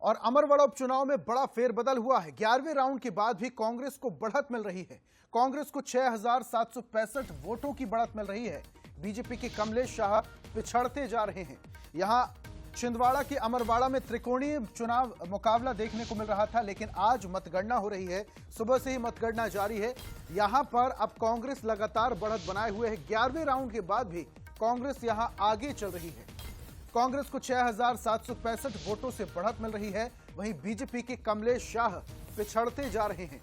और अमरवाड़ा उपचुनाव में बड़ा फेरबदल हुआ है। 11वें राउंड के बाद भी कांग्रेस को बढ़त मिल रही है। कांग्रेस को 6,765 वोटों की बढ़त मिल रही है। बीजेपी के कमलेश शाह पिछड़ते जा रहे हैं। यहां छिंदवाड़ा के अमरवाड़ा में त्रिकोणीय चुनाव मुकाबला देखने को मिल रहा था, लेकिन आज मतगणना हो रही है। सुबह से ही मतगणना जारी है। यहां पर अब कांग्रेस लगातार बढ़त बनाए हुए है। 11वें राउंड के बाद भी कांग्रेस यहां आगे चल रही है। कांग्रेस को 6,765 वोटों से बढ़त मिल रही है। वहीं बीजेपी के कमलेश शाह पिछड़ते जा रहे हैं।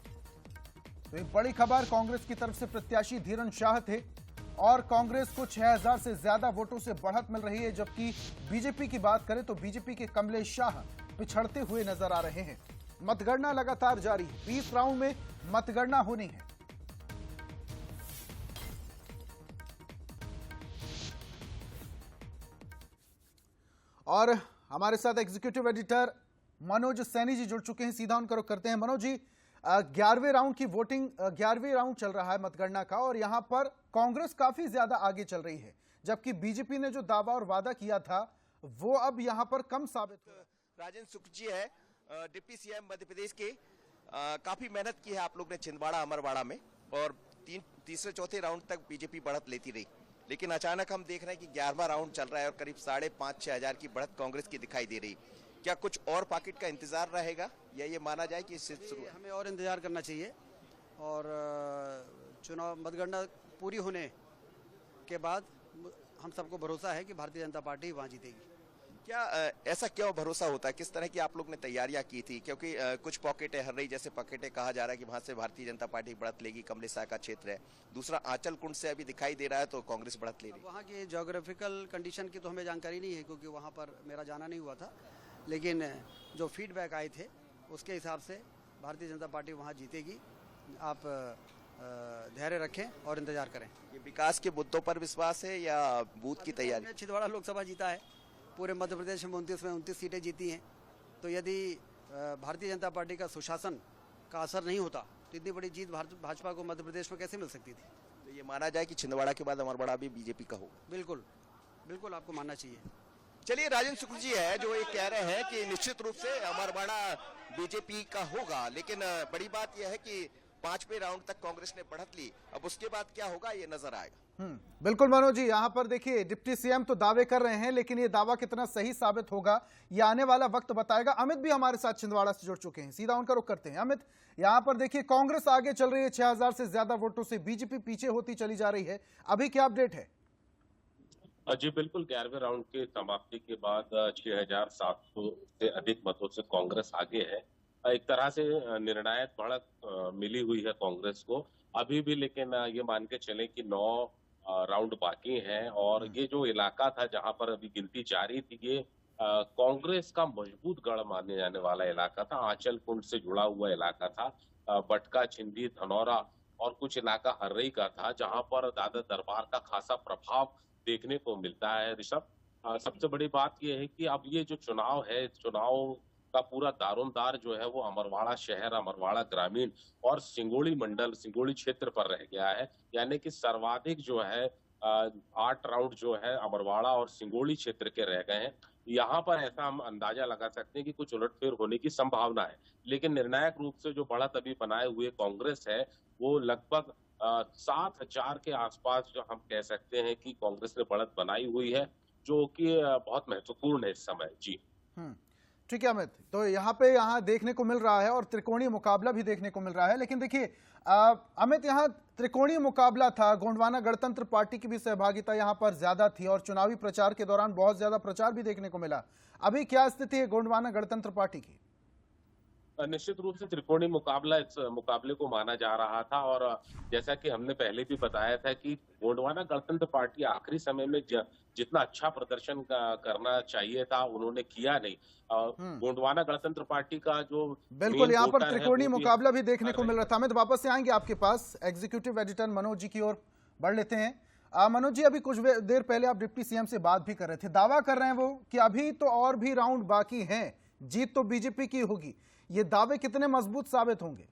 तो एक बड़ी खबर, कांग्रेस की तरफ से प्रत्याशी धीरन शाह थे और कांग्रेस को 6,000 से ज्यादा वोटों से बढ़त मिल रही है, जबकि बीजेपी की बात करें तो बीजेपी के कमलेश शाह पिछड़ते हुए नजर आ रहे हैं। मतगणना लगातार जारी है। 20 राउंड में मतगणना होनी है। और हमारे साथ एग्जीक्यूटिव एडिटर मनोज सैनी जी जुड़ चुके हैं। सीधा उनका रुख करते हैं। मनोज जी, 11वें राउंड की वोटिंग, 11वें राउंड चल रहा है मतगणना का, और यहां पर कांग्रेस काफी ज्यादा आगे चल रही है, जबकि बीजेपी ने जो दावा और वादा किया था वो अब यहां पर कम साबित हुआ। राजेंद्र शुक्ल जी है, डिप्टी सीएम मध्य प्रदेश के। काफी मेहनत की है आप लोग ने छिंदवाड़ा अमरवाड़ा में, और तीसरे चौथे राउंड तक बीजेपी बढ़त लेती रही, लेकिन अचानक हम देख रहे हैं कि 11वां राउंड चल रहा है और करीब 5,500-6 हजार की बढ़त कांग्रेस की दिखाई दे रही। क्या कुछ और पॉकेट का इंतजार रहेगा, या ये माना जाए कि इससे हमें और इंतजार करना चाहिए, और चुनाव मतगणना पूरी होने के बाद हम सबको भरोसा है कि भारतीय जनता पार्टी वहां जीतेगी। क्या ऐसा क्यों भरोसा होता है? किस तरह की आप लोग ने तैयारियां की थी? क्योंकि कुछ पॉकेटें हर रही, जैसे पॉकेटें कहा जा रहा है कि वहां से भारतीय जनता पार्टी बढ़त लेगी, कमलेश शाह का क्षेत्र है। दूसरा आंचल कुंड से अभी दिखाई दे रहा है तो कांग्रेस बढ़त ले रही है। वहाँ की ज्योग्राफिकल कंडीशन की तो हमें जानकारी नहीं है, क्योंकि वहाँ पर मेरा जाना नहीं हुआ था, लेकिन जो फीडबैक आए थे उसके हिसाब से भारतीय जनता पार्टी वहाँ जीतेगी। आप धैर्य रखें और इंतजार करें। ये विकास के मुद्दों पर विश्वास है या बूथ की तैयारी? छिंदवाड़ा लोकसभा जीता है, पूरे मध्य प्रदेश में 29 सीटें जीती हैं, तो यदि भारतीय जनता पार्टी का सुशासन का असर नहीं होता तो इतनी बड़ी जीत भाजपा को मध्य प्रदेश में कैसे मिल सकती थी? तो ये माना जाए कि छिंदवाड़ा के बाद अमरवाड़ा भी बीजेपी का होगा? बिल्कुल बिल्कुल, आपको मानना चाहिए। चलिए, राजेंद्र शुक्ल जी है जो ये कह रहे हैं कि निश्चित रूप से अमरवाड़ा बीजेपी का होगा, लेकिन बड़ी बात यह है कि 5वें राउंड तक कांग्रेस ने बढ़त ली। अब उसके बाद क्या होगा ये नजर आएगा। बिल्कुल मनोज जी, यहां पर देखिए डिप्टी सीएम तो दावे कर रहे हैं, लेकिन ये दावा कितना सही साबित होगा ये आने वाला वक्त बताएगा। अमित भी हमारे साथ छिंदवाड़ा से जुड़ चुके हैं। सीधा उनका रुख करते हैं। अमित, यहां पर देखिए कांग्रेस आगे चल रही है 6,000 से ज्यादा वोटों से, बीजेपी पीछे होती चली जा रही है। अभी क्या अपडेट है? जी बिल्कुल, 11वें राउंड के समाप्ति के बाद 6,700 से अधिक मतों से कांग्रेस आगे है। एक तरह से निर्णायक बढ़त मिली हुई है कांग्रेस को अभी भी, लेकिन ये मान के चले कि 9 राउंड बाकी हैं, और ये जो इलाका था जहां पर अभी गिनती जारी थी, ये कांग्रेस का मजबूत गढ़ माने जाने वाला इलाका था। आंचल कुंड से जुड़ा हुआ इलाका था। बटका, छिंदी, धनौरा और कुछ इलाका हर्रई का था, जहां पर दादा दरबार का खासा प्रभाव देखने को मिलता है। ऋषभ, सबसे बड़ी बात यह है कि अब ये जो चुनाव है, चुनाव का पूरा दारोमदार जो है वो अमरवाड़ा शहर, अमरवाड़ा ग्रामीण और सिंगोड़ी मंडल, सिंगोड़ी क्षेत्र पर रह गया है। यानी कि सर्वाधिक जो है 8 राउंड जो है अमरवाड़ा और सिंगोड़ी क्षेत्र के रह गए हैं। यहाँ पर ऐसा हम अंदाजा लगा सकते हैं कि कुछ उलटफेर होने की संभावना है, लेकिन निर्णायक रूप से जो बढ़त अभी बनाए हुए कांग्रेस है वो लगभग 7,000 के आसपास जो हम कह सकते हैं कि कांग्रेस ने बढ़त बनाई हुई है, जो कि बहुत महत्वपूर्ण है इस समय। जी ठीक है अमित, तो यहाँ देखने को मिल रहा है और त्रिकोणीय मुकाबला भी देखने को मिल रहा है। लेकिन देखिए अमित, यहाँ त्रिकोणीय मुकाबला था, गोंडवाना गणतंत्र पार्टी की भी सहभागिता यहाँ पर ज्यादा थी और चुनावी प्रचार के दौरान बहुत ज्यादा प्रचार भी देखने को मिला। अभी क्या स्थिति है गोंडवाना गणतंत्र पार्टी की? निश्चित रूप से त्रिकोणीय मुकाबला इस मुकाबले को माना जा रहा था, और जैसा कि हमने पहले भी बताया था कि गोंडवाना गणतंत्र पार्टी आखिरी समय में जितना अच्छा प्रदर्शन करना चाहिए था उन्होंने किया नहीं। गोंडवाना गणतंत्र पार्टी का जो बिल्कुल यहाँ पर त्रिकोणीय मुकाबला भी देखने को मिल रहा था। हमें वापस से आएंगे आपके पास, एग्जीक्यूटिव एडिटर मनोज जी की ओर बढ़ लेते हैं। मनोज जी, अभी कुछ देर पहले आप डिप्टी सीएम से बात भी कर रहे थे, दावा कर रहे हैं वो कि अभी तो और भी राउंड बाकी हैं, जीत तो बीजेपी की होगी। ये दावे कितने मजबूत साबित होंगे?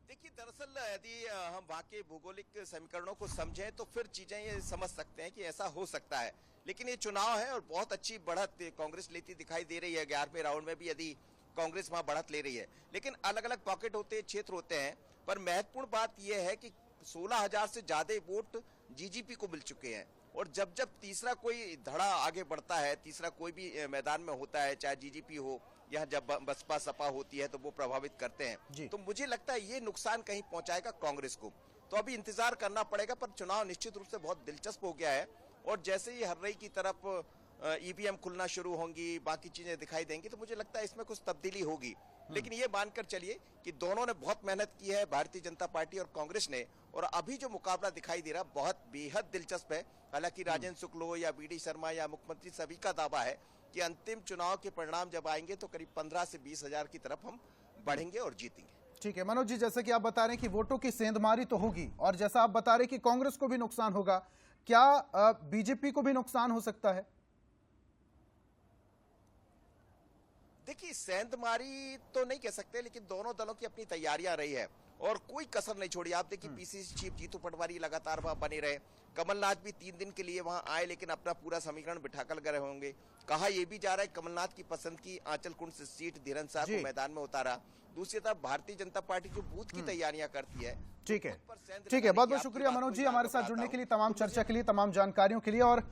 देखिए, दरअसल यदि हम वाकई भौगोलिक समीकरणों को समझें तो फिर चीजें ये समझ सकते हैं कि ऐसा हो सकता है, लेकिन ये चुनाव है और बहुत अच्छी बढ़त कांग्रेस लेती दिखाई दे रही है। 11वें राउंड में भी यदि कांग्रेस वहां बढ़त ले रही है, लेकिन अलग अलग पॉकेट होते हैं, क्षेत्र होते हैं, पर महत्वपूर्ण बात यह है कि 16,000 से ज्यादा वोट जीजीपी को मिल चुके हैं। और जब जब तीसरा कोई धड़ा आगे बढ़ता है, तीसरा कोई भी मैदान में होता है, चाहे जीजीपी हो या जब बसपा सपा होती है, तो वो प्रभावित करते हैं। तो मुझे लगता है ये नुकसान कहीं पहुंचाएगा कांग्रेस को। तो अभी इंतजार करना पड़ेगा, पर चुनाव निश्चित रूप से बहुत दिलचस्प हो गया है। और जैसे ही हर्रई की तरफ ईवीएम खुलना शुरू होंगी, बाकी चीजें दिखाई देंगी, तो मुझे लगता है इसमें कुछ तब्दीली होगी। लेकिन ये मानकर चलिए कि दोनों ने बहुत मेहनत की है, भारतीय जनता पार्टी और कांग्रेस ने, और अभी जो मुकाबला दिखाई दे रहा बहुत बेहद दिलचस्प है। हालांकि राजेंद्र शुक्ल हो या बीडी शर्मा या मुख्यमंत्री, सभी का दावा है कि अंतिम चुनाव के परिणाम जब आएंगे तो करीब 15 से 20 हजार की तरफ हम बढ़ेंगे और जीतेंगे। ठीक है मनोज जी, जैसे कि आप बता रहे हैं कि वोटों की सेंधमारी तो होगी, और जैसा आप बता रहे हैं कि कांग्रेस को भी नुकसान होगा, क्या बीजेपी को भी नुकसान हो सकता है? देखिए, सेंधमारी तो नहीं कह सकते, लेकिन दोनों दलों की अपनी तैयारियां रही है और कोई कसर नहीं छोड़ी। आप देखिए, पीसीसी चीफ जीतू पटवारी लगातार वहां बने रहे, कमलनाथ भी 3 दिन के लिए वहां आए, लेकिन अपना पूरा समीकरण बिठाकर गए होंगे। कहा यह भी जा रहा है कमलनाथ की पसंद की आंचल कुंड से सीट धीरेन्द्र शाह को मैदान में उतारा। दूसरी तरफ भारतीय जनता पार्टी जो बूथ की तैयारियां करती है। ठीक है, बहुत बहुत शुक्रिया मनोज जी हमारे साथ जुड़ने के लिए, तमाम चर्चा के लिए, तमाम जानकारियों के लिए। और